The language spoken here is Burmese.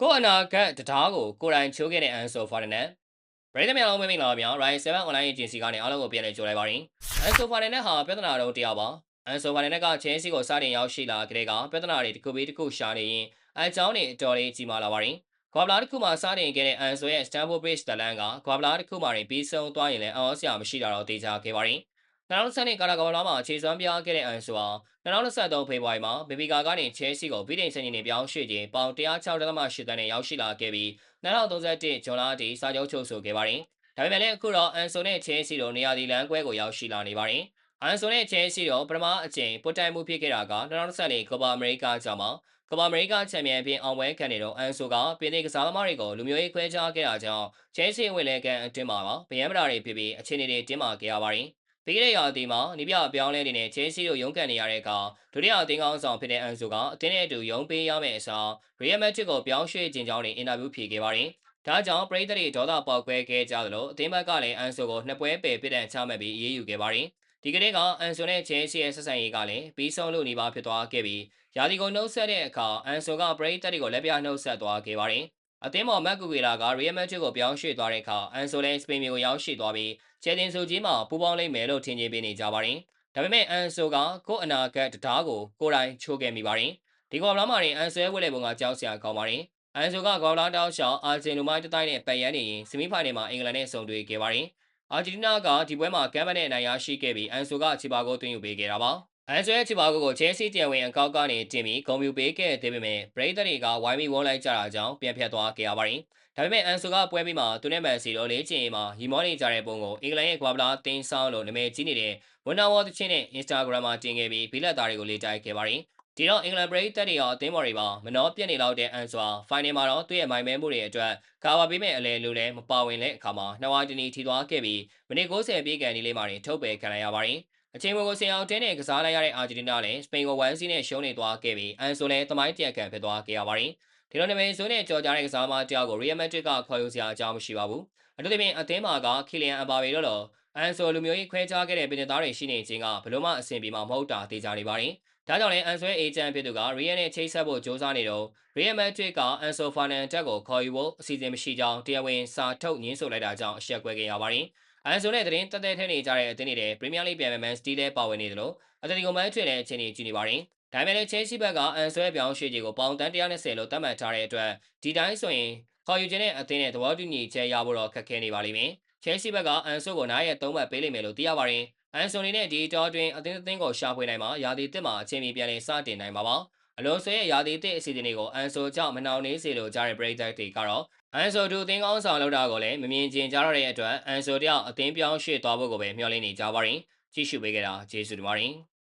ကိုအနာဂတ်တရားကိုကိုယ်တိုင်ချိုးခဲ့တဲ့အန်ဆိုဖာဒန်နဲ့ပရိသတ်များလုံးမင်္ဂလာပါဗျာ Rise 7 Online Agency ကနေအားလုံးကိုပြန်လည်ကြိုလိုက်ပါရစေ။အန်ဆိုဖာဒန်နဲ့ဟာပြဿနာတော့တရားပါ။အန်ဆိုဖာဒန်ကချဲစီကိုစတင်ရောက်ရှိလာကြတဲ့ကပြဿနာတွေတစ်ခုပြီးတစ်ခုရှာနေရင်အကြောင်းတွေအတော်လေးကြီးမားလာပါရင်။ကွာဘလာတစ်ခုမှစတင်ခဲ့တဲ့အန်ဆိုရဲ့ Stamford Bridge တလန်ကကွာဘလာတစ်ခုမှပြီးဆုံးသွားရင်လည်းအော်စရာမရှိတာတော့တေချာခဲ့ပါရင်။2020ကာလာကဘာလာမှာခြေစွမ်းပြားခဲ့တဲ့အန်ဆိုဟာ2023ဖေဖော်ဝါရီမှာဘေဘီကာကနေချဲစီကိုဗီဒိန်စင်နေပြောင်းရွှေ့ခြင်းပေါင်106.8တန်းနဲ့ရောက်ရှိလာခဲ့ပြီး2031ဇွန်လအထိစာချုပ်ချုပ်ဆိုခဲ့ပါတယ်။ဒါပေမဲ့လည်းအခုတော့အန်ဆိုနဲ့ချဲစီတို့နေရာဒီလန်ကွဲကိုရောက်ရှိလာနေပါတယ်။အန်ဆိုနဲ့ချဲစီတို့ပထမအကြိမ်ပွတ်တိုင်မှုဖြစ်ခဲ့တာက2024ကမ္ဘာအမေရိကကျောင်းမှာကမ္ဘာအမေရိကချန်ပီယံအဖြစ်အောင်ပွဲခံနေတော့အန်ဆိုကပြည်သူကစားသမားတွေကိုလူမျိုးရေးခွဲခြားခဲ့တာကြောင့်ချဲစီဝင်လေကန်အတွင်းမှာဗယံပဒါတွေဖြစ်ပြီးအခြေအနေတွေတင်းမာခဲ့ရပါတယ်။ပြီးခဲ့တဲ့ရာသီမှာနိပြအပြောင်းလဲနေတဲ့ချဲစီတို့ရုန်းကန်နေရတဲ့အခါဒုတိယအသင်းကောင်းဆောင်ဖြစ်တဲ့အန်ဆိုကအသင်းရဲ့အတူရုန်းပေးရမယ့်အစားရီယယ်မက်ဒရစ်ကိုပြောင်းရွှေ့ခြင်းကြောင်းအင်တာဗျူးဖြေခဲ့ပါတယ်။ဒါကြောင့်ပရိသတ်တွေဒေါသပေါက်ကွဲခဲ့ကြသလိုအသင်းဘက်ကလည်းအန်ဆိုကိုနှစ်ပွဲပယ်ပြစ်ဒဏ်ချမှတ်ပြီးအရေးယူခဲ့ပါတယ်။ဒီကနေ့ကအန်ဆိုနဲ့ချဲစီရဲ့ဆက်ဆံရေးကလည်းပြီးဆုံးလို့နေပါဖြစ်သွားခဲ့ပြီးရာသီကိုနှုတ်ဆက်တဲ့အခါအန်ဆိုကပရိသတ်တွေကိုလက်ပြနှုတ်ဆက်သွားခဲ့ပါတယ်။အသင်းပေါ်မက်ကူဂီလာကရီယယ်မက်ဒရစ်ကိုပြောင်းရွှေ့သွားတဲ့အခါအန်ဆိုလည်းစပိန်မျိုးကိုရောက်ရှိသွားပြီးချဲတင်ဆိုကြီးမှာပူးပေါင်းလိမ့်မယ်လို့ထင်ကြေးပေးနေကြပါတယ်။ဒါပေမဲ့အန်ဆိုကကိုအနာဂတ်တရားကိုကိုယ်တိုင်ချိုးခဲ့မိပါတယ်။ဒီကော်ဘလာမှာအန်ဆိုရဲ့ဝက်လေပုံကကြောက်စရာကောင်းပါတယ်။အန်ဆိုကကော်ဘလာတောက်ရှောင်းအာဂျင်လူမိုင်းတတိုင်းနဲ့ပတ်ရန်နေရင်ဆီမီဖိုင်နယ်မှာအင်္ဂလန်နဲ့ဆုံတွေ့ခဲ့ပါတယ်။အာဂျင်တီးနားကဒီပွဲမှာကမ်ဘတ်နဲ့အနိုင်ရရှိခဲ့ပြီးအန်ဆိုကချီပါကိုသွင်းယူပေးခဲ့တာပါ။အန်ဆိုရဲ့ချီပါကိုချဲစီတရားဝင်အကောက်ကနေတင်ပြီးဂုံပြူပေးခဲ့တဲ့ပေမဲ့ဘရိတ်တွေကဝိုင်းပြီးဝန်းလိုက်ကြတာကြောင့်ပြန်ဖြတ်သွားခဲ့ရပါတယ်။ဒါပေမဲ့အန်ဆိုကပွဲပြီးမှသူနဲ့မန်စီတို့လေးချင်မှာရီမောနေကြတဲ့ပုံကိုအင်္ဂလန်ရဲ့ကွာဘလာတင်းဆောင်လို့နာမည်ကြီးနေတဲ့ဝန်နာဝါသချင်းနဲ့ Instagram မှာတင်ခဲ့ပြီးဘီလက်သားတွေကိုလေးတိုက်ခဲ့ပါတယ်။ဒီတော့အင်္ဂလန်ပရိသတ်တွေရောအသင်းမော်တွေပါမနှောပြက်နေလောက်တဲ့အန်ဆိုဖိုင်နယ်မှာတော့သူ့ရဲ့မိုင်မဲမှုတွေအတွက်ကာဝါပေးမဲ့အလဲလူလည်းမပါဝင်တဲ့အခါမှာနှစ်ဝါးတနီထီသွားခဲ့ပြီးမိနစ်90ပြည့်ကန်ဒီလေးမှာထုတ်ပယ်ခံလိုက်ရပါတယ်။အချိန်ကိုဆင်အောင်တင်းနဲ့ကစားလိုက်ရတဲ့အာဂျင်တီးနားလည်းစပိန်ကို1-0နဲ့ရှုံးနေသွားခဲ့ပြီးအန်ဆိုလည်းသမိုင်းတရကန်ဖြစ်သွားခဲ့ရပါတယ်။ဒီလိုနာမည်ဆိုးနဲ့ကြော်ကြားတဲ့ကစားသမားတယောက်ကိုရီယယ်မက်ဒရစ်ကခေါ်ယူစရာအကြောင်းမရှိပါဘူး။အထူးသဖြင့်အသင်းမှာကခီလီယန်အမ်ဘာပေတို့လိုအန်ဆိုလူမျိုးရေးခွဲခြားခဲ့တဲ့ပြည်သားတွေရှိနေခြင်းကဘလို့မှအဆင်ပြေမှာမဟုတ်တာသိကြနေပါတယ်။ဒါကြောင့်လည်းအန်ဆိုရဲ့အေဂျင့်ဖြစ်သူကရီယယ်နဲ့ချိတ်ဆက်ဖို့ကြိုးစားနေတော့ရီယယ်မက်ဒရစ်ကအန်ဆိုဖာနန်တက်ကိုခေါ်ယူဖို့အစီအစဉ်မရှိကြောင်းတရားဝင်စာထုတ်ညှင်းဆိုလိုက်တာကြောင့်အရှက်ကွဲခဲ့ရပါတယ်။အန်ဆိုနဲ့တရင်တက်တဲ့ထဲနေကြတဲ့အသင်းတွေပရီးမီးယားလိပြန်မန်စတီးလဲပါဝင်နေတယ်လို့အတလီကိုမန်ထရီနဲ့အခြေအနေကြည့်နေပါတယ်။ဒါပေမဲ့လည်းချဲစီဘက်ကအန်ဆိုရဲ့ပြောင်းရွှေ့ခြင်းကိုပေါင်တန်း120လို့သတ်မှတ်ထားတဲ့အတွက်ဒီတိုင်းဆိုရင်ခေါ်ယူခြင်းနဲ့အသင်းနဲ့သဘောတူညီချက်ရဖို့တော့ခက်ခဲနေပါလိမ့်မယ်။ချဲစီဘက်ကအန်ဆိုကိုနားရဲ့3ဘတ်ပေးလိမ့်မယ်လို့သိရပါတယ်။အန်ဆိုနေနဲ့ဒီတောအတွင်းအသင်းကိုရှာဖွေနိုင်မှာရာသီတစ်မှာအချိန်မီပြန်လည်စတင်နိုင်မှာပါ။အလုံးဆွေရဲ့ရာသီတစ်အစီအစဉ်တွေကိုအန်ဆိုကြောင့်မနှောင်နှေးစေလိုကြတဲ့ပရိသတ်တွေကတော့အန်ဆိုတူအသင်းကောင်းဆောင်လောက်တာကိုလည်းမမြင်ကျင်ကြတော့တဲ့အတွက်အန်ဆိုတယောက်အသင်းပြောင်းရွှေ့သွားဖို့ကိုပဲမျှော်လင့်နေကြပါတယ်။ကြည့်ရှုပေးကြတာကျေးဇူးတင်ပါတယ်။